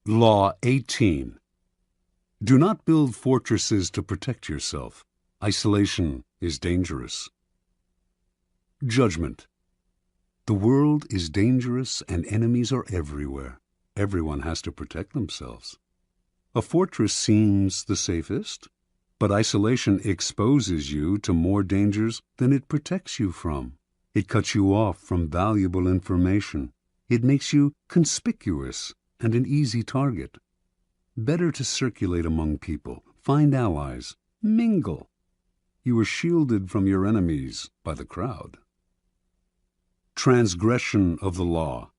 Law 18. Do not build fortresses to protect yourself. Isolation is dangerous. Judgment. The world is dangerous and enemies are everywhere. Everyone has to protect themselves. A fortress seems the safest, but isolation exposes you to more dangers than it protects you from. It cuts you off from valuable information. It makes you conspicuous and an easy target. Better to circulate among people, find allies, mingle. You are shielded from your enemies by the crowd. Transgression of the law.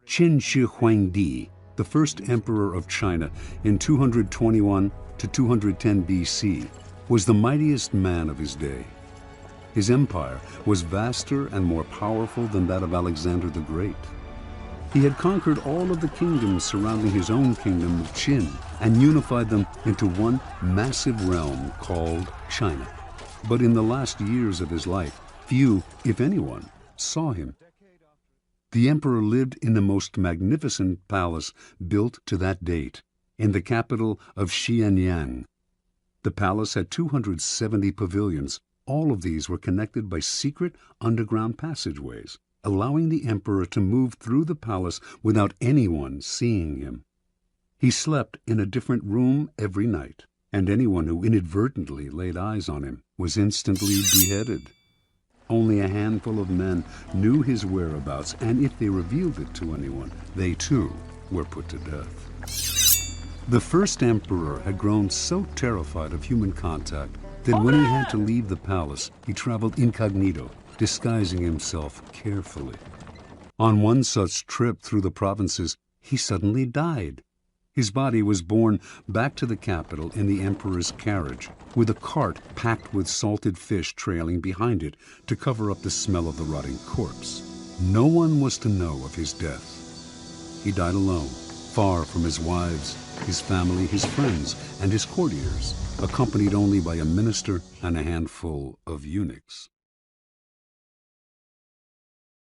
Qin Shi Huang, the first emperor of China in 221 to 210 BC, was the mightiest man of his day. His empire was vaster and more powerful than that of Alexander the Great. He had conquered all of the kingdoms surrounding his own kingdom of Qin and unified them into one massive realm called China. But in the last years of his life, few, if anyone, saw him. The emperor lived in the most magnificent palace built to that date, in the capital of Xianyang. The palace had 270 pavilions. All of these were connected by secret underground passageways, allowing the emperor to move through the palace without anyone seeing him. He slept in a different room every night, and anyone who inadvertently laid eyes on him was instantly beheaded. Only a handful of men knew his whereabouts, and if they revealed it to anyone, they too were put to death. The first emperor had grown so terrified of human contact that when he had to leave the palace, he traveled incognito, disguising himself carefully. On one such trip through the provinces, he suddenly died. His body was borne back to the capital in the emperor's carriage, with a cart packed with salted fish trailing behind it to cover up the smell of the rotting corpse. No one was to know of his death. He died alone, far from his wives, his family, his friends, and his courtiers, accompanied only by a minister and a handful of eunuchs.